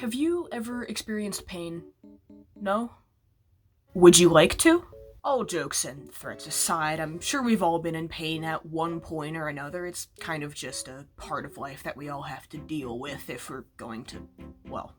Have you ever experienced pain? No? Would you like to? All jokes and threats aside, I'm sure we've all been in pain at one point or another. It's kind of just a part of life that we all have to deal with if we're going to, well,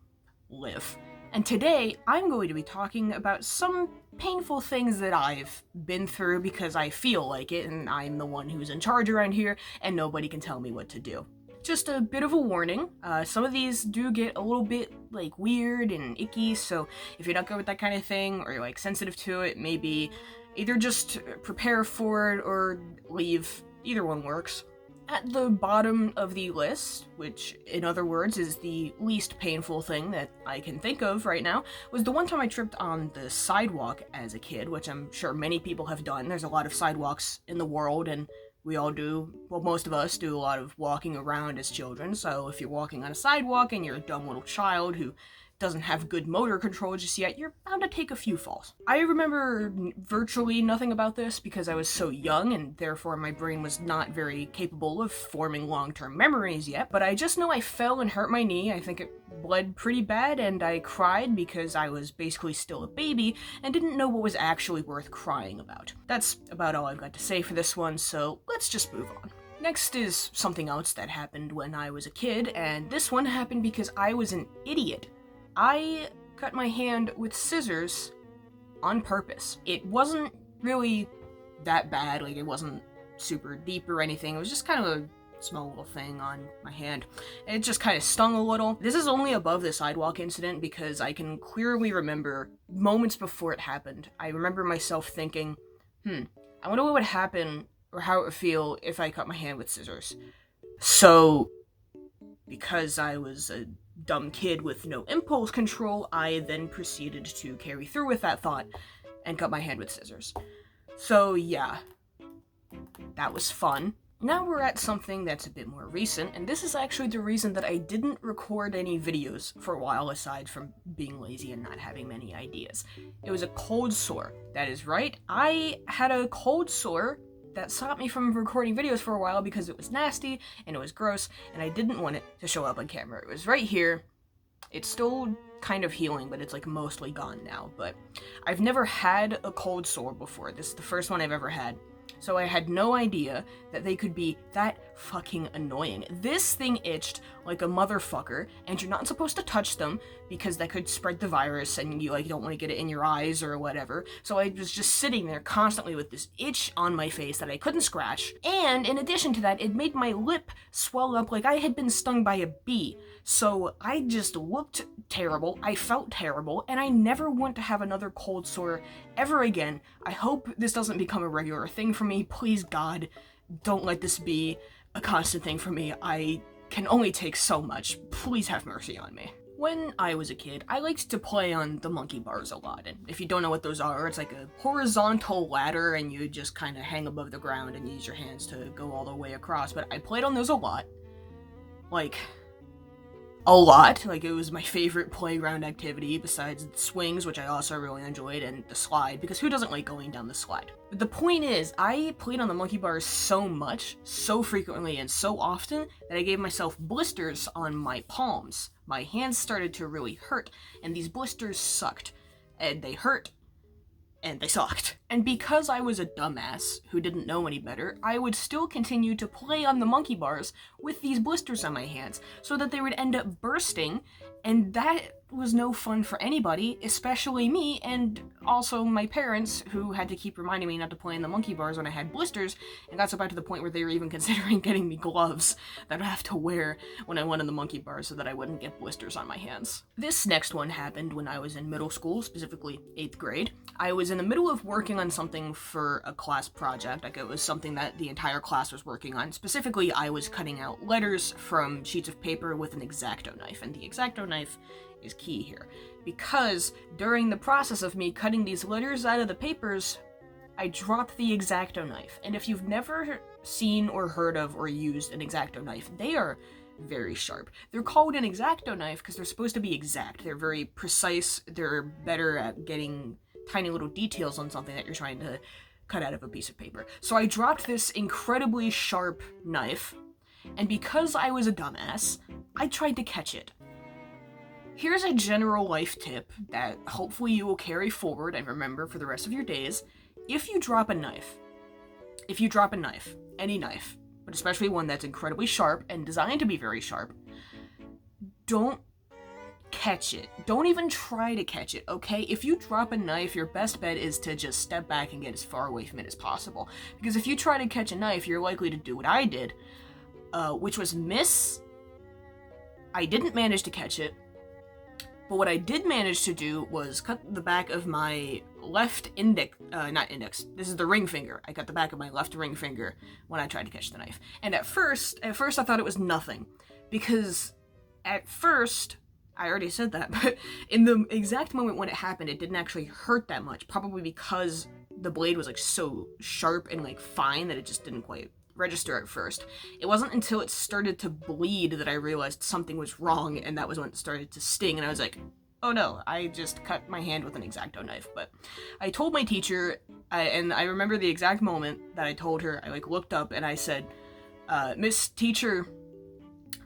live. And today, I'm going to be talking about some painful things that I've been through because I feel like it, and I'm the one who's in charge around here, and nobody can tell me what to do. Just a bit of a warning, some of these do get a little bit, weird and icky, so if you're not good with that kind of thing, or you're, sensitive to it, maybe either just prepare for it or leave. Either one works. At the bottom of the list, which in other words is the least painful thing that I can think of right now, was the one time I tripped on the sidewalk as a kid, which I'm sure many people have done. There's a lot of sidewalks in the world, and we all do, well, most of us do a lot of walking around as children, so if you're walking on a sidewalk and you're a dumb little child who doesn't have good motor control just yet, you're bound to take a few falls. I remember virtually nothing about this because I was so young and therefore my brain was not very capable of forming long-term memories yet, but I just know I fell and hurt my knee. I think it bled pretty bad and I cried because I was basically still a baby and didn't know what was actually worth crying about. That's about all I've got to say for this one, so let's just move on. Next is something else that happened when I was a kid, and this one happened because I was an idiot. I cut my hand with scissors on purpose. It wasn't really that bad, it wasn't super deep or anything. It was just kind of a small little thing on my hand. It just kind of stung a little. This is only above the sidewalk incident because I can clearly remember moments before it happened. I remember myself thinking, I wonder what would happen or how it would feel if I cut my hand with scissors. So, because I was a dumb kid with no impulse control, I then proceeded to carry through with that thought and cut my hand with scissors. So yeah, that was fun. Now we're at something that's a bit more recent, and this is actually the reason that I didn't record any videos for a while aside from being lazy and not having many ideas. It was a cold sore. That is right, I had a cold sore that stopped me from recording videos for a while because it was nasty and it was gross and I didn't want it to show up on camera. It was right here. It's still kind of healing, but it's mostly gone now. But I've never had a cold sore before. This is the first one I've ever had. So I had no idea that they could be that fucking annoying. This thing itched like a motherfucker, and you're not supposed to touch them because that could spread the virus and you don't want to get it in your eyes or whatever. So I was just sitting there constantly with this itch on my face that I couldn't scratch. And in addition to that, it made my lip swell up like I had been stung by a bee. So I just looked terrible, I felt terrible, and I never want to have another cold sore ever again. I hope this doesn't become a regular thing for me. Please, God, don't let this be a constant thing for me. I can only take so much. Please have mercy on me. When I was a kid, I liked to play on the monkey bars a lot, and if you don't know what those are, it's like a horizontal ladder and you just kind of hang above the ground and use your hands to go all the way across, but I played on those a lot. A lot. It was my favorite playground activity besides the swings, which I also really enjoyed, and the slide, because who doesn't like going down the slide? But the point is, I played on the monkey bars so much, so frequently, and so often that I gave myself blisters on my palms. My hands started to really hurt, and these blisters sucked. And they hurt, and they sucked. And because I was a dumbass who didn't know any better, I would still continue to play on the monkey bars with these blisters on my hands so that they would end up bursting, and that was no fun for anybody, especially me, and also my parents, who had to keep reminding me not to play in the monkey bars when I had blisters, and got so bad to the point where they were even considering getting me gloves that I'd have to wear when I went in the monkey bars so that I wouldn't get blisters on my hands. This next one happened when I was in middle school, specifically 8th grade. I was in the middle of working on something for a class project, it was something that the entire class was working on. Specifically, I was cutting out letters from sheets of paper with an X-Acto knife, and the X-Acto knife is key here, because during the process of me cutting these letters out of the papers, I dropped the X-Acto knife. And if you've never seen or heard of or used an X-Acto knife, they are very sharp. They're called an X-Acto knife because they're supposed to be exact. They're very precise. They're better at getting tiny little details on something that you're trying to cut out of a piece of paper. So I dropped this incredibly sharp knife, and because I was a dumbass, I tried to catch it. Here's a general life tip that hopefully you will carry forward and remember for the rest of your days. If you drop a knife, any knife, but especially one that's incredibly sharp and designed to be very sharp, don't catch it. Don't even try to catch it, okay? If you drop a knife, your best bet is to just step back and get as far away from it as possible. Because if you try to catch a knife, you're likely to do what I did, which was miss. I didn't manage to catch it, but what I did manage to do was cut the back of my left not index, this is the ring finger. I cut the back of my left ring finger when I tried to catch the knife. And at first I thought it was nothing, because at first, I already said that, but in the exact moment when it happened, it didn't actually hurt that much, probably because the blade was like so sharp and like fine that it just didn't quite register at first. It wasn't until it started to bleed that I realized something was wrong, and that was when it started to sting, and I was like, oh no, I just cut my hand with an X-Acto knife. But I told my teacher, and I remember the exact moment that I told her. I like looked up and I said, Miss Teacher,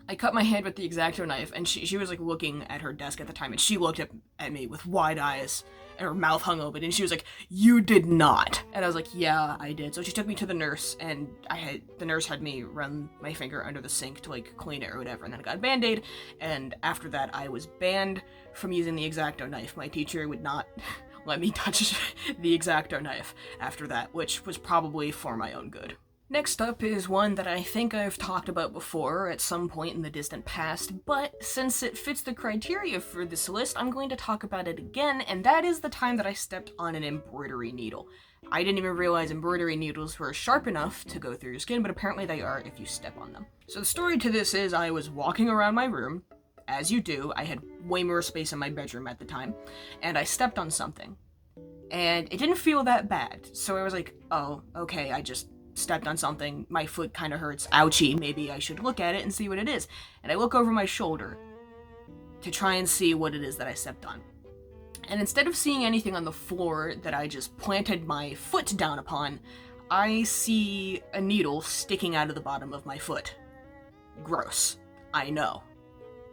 I cut my hand with the X-Acto knife, and she was like looking at her desk at the time, and she looked at me with wide eyes, and her mouth hung open, and she was like, you did not. And I was like, yeah, I did. So she took me to the nurse, and the nurse had me run my finger under the sink to like clean it or whatever, and then I got a Band-Aid, and after that I was banned from using the X-Acto knife. My teacher would not let me touch the X-Acto knife after that, which was probably for my own good. Next up is one that I think I've talked about before at some point in the distant past, but since it fits the criteria for this list, I'm going to talk about it again, and that is the time that I stepped on an embroidery needle. I didn't even realize embroidery needles were sharp enough to go through your skin, but apparently they are if you step on them. So the story to this is I was walking around my room, as you do. I had way more space in my bedroom at the time, and I stepped on something. And it didn't feel that bad, so I was like, oh, okay, I just stepped on something, my foot kind of hurts, ouchie, maybe I should look at it and see what it is. And I look over my shoulder to try and see what it is that I stepped on. And instead of seeing anything on the floor that I just planted my foot down upon, I see a needle sticking out of the bottom of my foot. Gross. I know.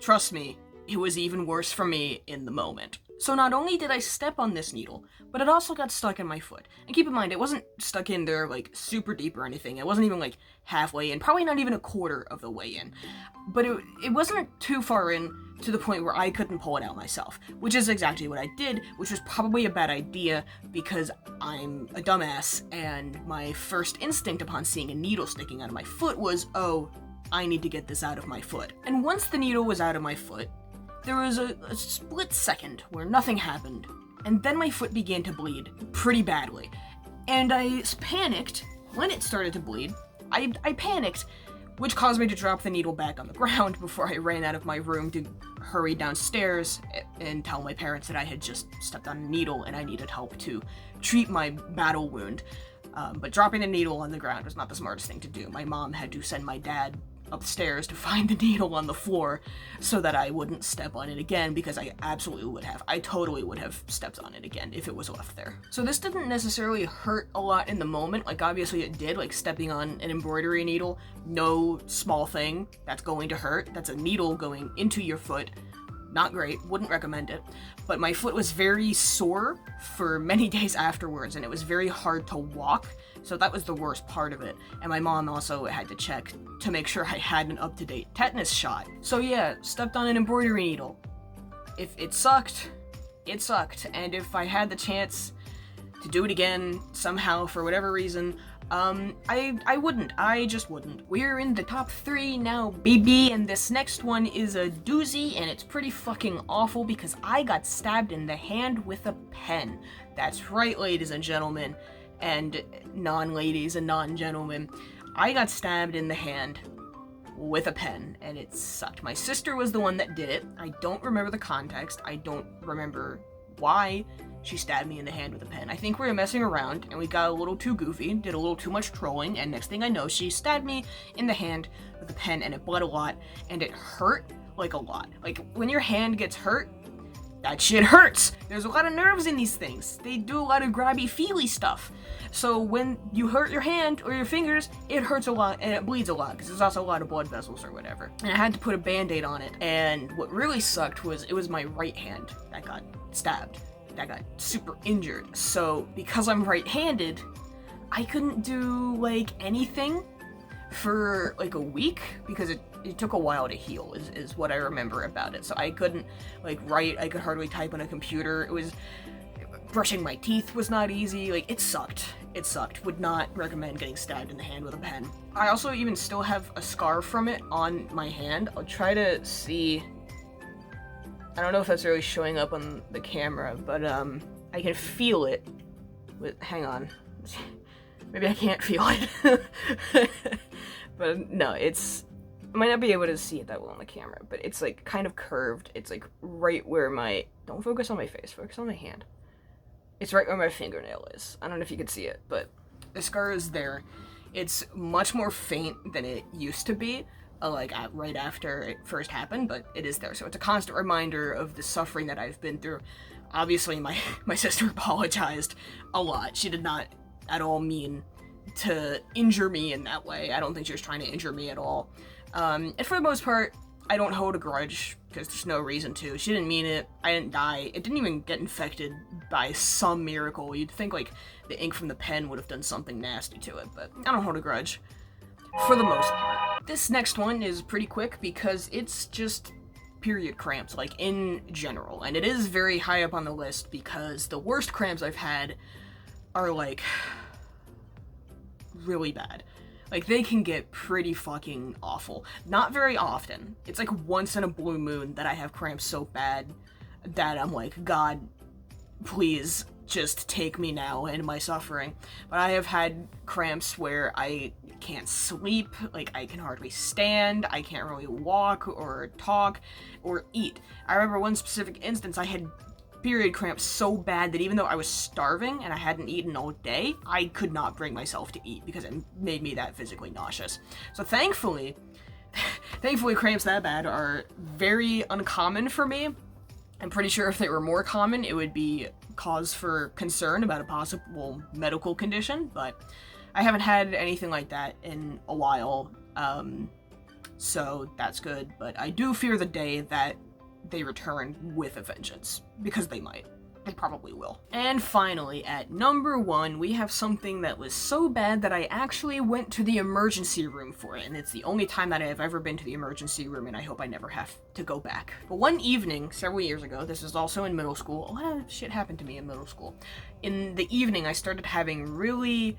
Trust me, it was even worse for me in the moment. So not only did I step on this needle, but it also got stuck in my foot. And keep in mind, it wasn't stuck in there like super deep or anything. It wasn't even like halfway in, probably not even a quarter of the way in. But it wasn't too far in to the point where I couldn't pull it out myself, which is exactly what I did, which was probably a bad idea because I'm a dumbass, and my first instinct upon seeing a needle sticking out of my foot was, oh, I need to get this out of my foot. And once the needle was out of my foot, there was a split second where nothing happened, and then my foot began to bleed pretty badly. And I panicked when it started to bleed. I panicked, which caused me to drop the needle back on the ground before I ran out of my room to hurry downstairs and tell my parents that I had just stepped on a needle and I needed help to treat my battle wound. But dropping the needle on the ground was not the smartest thing to do. My mom had to send my dad upstairs to find the needle on the floor so that I wouldn't step on it again, because I absolutely would have. I totally would have stepped on it again if it was left there. So this didn't necessarily hurt a lot in the moment. Like, obviously it did, like stepping on an embroidery needle, no small thing, that's going to hurt. That's a needle going into your foot. Not great, wouldn't recommend it. But my foot was very sore for many days afterwards, and it was very hard to walk, so that was the worst part of it. And my mom also had to check to make sure I had an up-to-date tetanus shot. So yeah, stepped on an embroidery needle. If it sucked, it sucked. And if I had the chance to do it again, somehow, for whatever reason, I wouldn't. I just wouldn't. We're in the top 3 now, baby, and this next one is a doozy, and it's pretty fucking awful because I got stabbed in the hand with a pen. That's right, ladies and gentlemen, and non-ladies and non-gentlemen. I got stabbed in the hand with a pen, and it sucked. My sister was the one that did it. I don't remember the context. I don't remember why she stabbed me in the hand with a pen. I think we were messing around, and we got a little too goofy, did a little too much trolling, and next thing I know, she stabbed me in the hand with a pen, and it bled a lot, and it hurt, like, a lot. Like, when your hand gets hurt, that shit hurts. There's a lot of nerves in these things. They do a lot of grabby feely stuff. So when you hurt your hand or your fingers, it hurts a lot and it bleeds a lot because there's also a lot of blood vessels or whatever. And I had to put a band-aid on it. And what really sucked was it was my right hand that got stabbed. That got super injured. So because I'm right-handed, I couldn't do like anything for like a week because it took a while to heal is what I remember about it. So I couldn't like write, I could hardly type on a computer. It was, brushing my teeth was not easy. Like it sucked. Would not recommend getting stabbed in the hand with a pen. I also even still have a scar from it on my hand. I'll try to see. I don't know if that's really showing up on the camera, but I can feel it. Hang on. Maybe I can't feel it. But no, I might not be able to see it that well on the camera, but it's like kind of curved. It's like right where don't focus on my face, focus on my hand. It's right where my fingernail is. I don't know if you can see it, but the scar is there. It's much more faint than it used to be, right after it first happened, but it is there. So it's a constant reminder of the suffering that I've been through. Obviously, my sister apologized a lot. She did not at all mean to injure me in that way. I don't think she was trying to injure me at all. And for the most part, I don't hold a grudge, because there's no reason to. She didn't mean it. I didn't die. It didn't even get infected by some miracle. You'd think, like, the ink from the pen would have done something nasty to it, but I don't hold a grudge. For the most part. This next one is pretty quick, because it's just period cramps, like, in general. And it is very high up on the list, because the worst cramps I've had are, like, really bad. Like, they can get pretty fucking awful. Not very often. It's like once in a blue moon that I have cramps so bad that I'm like, God, please just take me now in my suffering. But I have had cramps where I can't sleep, like I can hardly stand, I can't really walk or talk or eat. I remember one specific instance I had period cramps so bad that even though I was starving and I hadn't eaten all day, I could not bring myself to eat because it made me that physically nauseous. So thankfully cramps that bad are very uncommon for me. I'm pretty sure if they were more common, it would be cause for concern about a possible medical condition, but I haven't had anything like that in a while, so that's good, but I do fear the day that they return with a vengeance, because they might. They probably will. And finally, at number 1, we have something that was so bad that I actually went to the emergency room for it, and it's the only time that I have ever been to the emergency room, and I hope I never have to go back. But one evening, several years ago, this is also in middle school, a lot of shit happened to me in middle school. In the evening, I started having really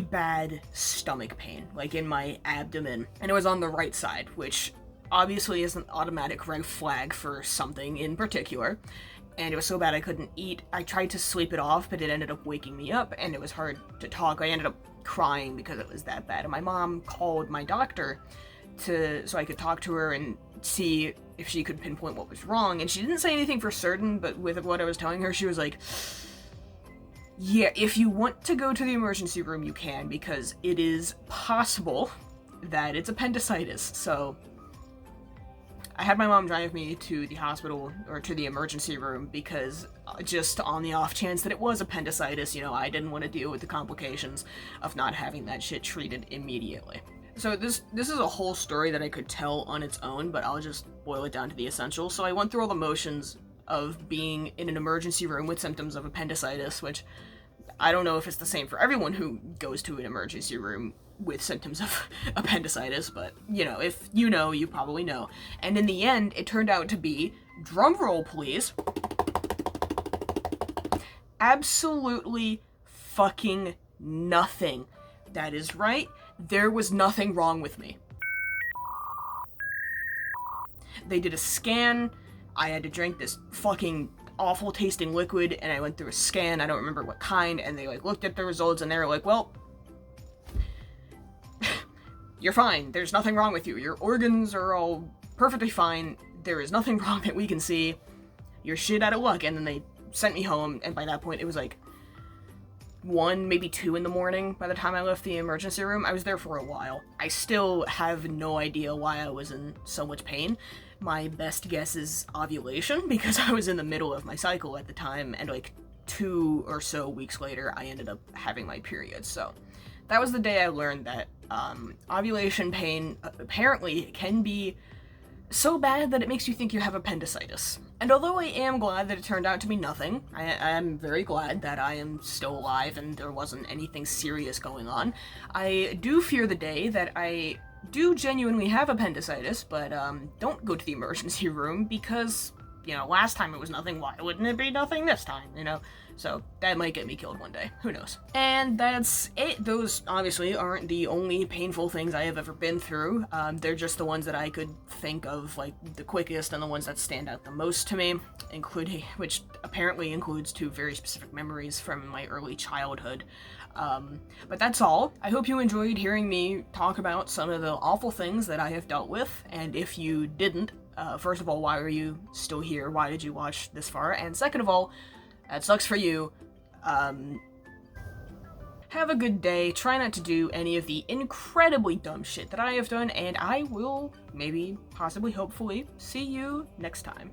bad stomach pain, like in my abdomen, and it was on the right side, which obviously is an automatic red flag for something in particular, and it was so bad I couldn't eat. I tried to sleep it off, but it ended up waking me up, and it was hard to talk. I ended up crying because it was that bad, and my mom called my doctor so I could talk to her and see if she could pinpoint what was wrong, and she didn't say anything for certain, but with what I was telling her, she was like, yeah, if you want to go to the emergency room, you can, because it is possible that it's appendicitis. So I had my mom drive me to the hospital, or to the emergency room, because just on the off chance that it was appendicitis, you know, I didn't want to deal with the complications of not having that shit treated immediately. So this is a whole story that I could tell on its own, but I'll just boil it down to the essentials. So I went through all the motions of being in an emergency room with symptoms of appendicitis, which I don't know if it's the same for everyone who goes to an emergency room with symptoms of appendicitis, but, you know, if you know, you probably know. And in the end, it turned out to be, drumroll please, absolutely fucking nothing. That is right, there was nothing wrong with me. They did a scan, I had to drink this fucking awful tasting liquid, and I went through a scan, I don't remember what kind, and they like looked at the results and they were like, well, you're fine, there's nothing wrong with you, your organs are all perfectly fine, there is nothing wrong that we can see, you're shit out of luck. And then they sent me home, and by that point it was like 1, maybe 2 in the morning by the time I left the emergency room. I was there for a while. I still have no idea why I was in so much pain. My best guess is ovulation, because I was in the middle of my cycle at the time, and like 2 or so weeks later, I ended up having my period. So that was the day I learned that ovulation pain apparently can be so bad that it makes you think you have appendicitis. And although I am glad that it turned out to be nothing, I am very glad that I am still alive and there wasn't anything serious going on, I do fear the day that I do genuinely have appendicitis, but don't go to the emergency room because, last time it was nothing, why wouldn't it be nothing this time, So that might get me killed one day, who knows. And that's it. Those obviously aren't the only painful things I have ever been through. They're just the ones that I could think of like the quickest and the ones that stand out the most to me, which apparently includes 2 very specific memories from my early childhood. But that's all. I hope you enjoyed hearing me talk about some of the awful things that I have dealt with, and if you didn't, first of all, why are you still here? Why did you watch this far? And second of all, that sucks for you. Have a good day. Try not to do any of the incredibly dumb shit that I have done, and I will maybe, possibly, hopefully, see you next time.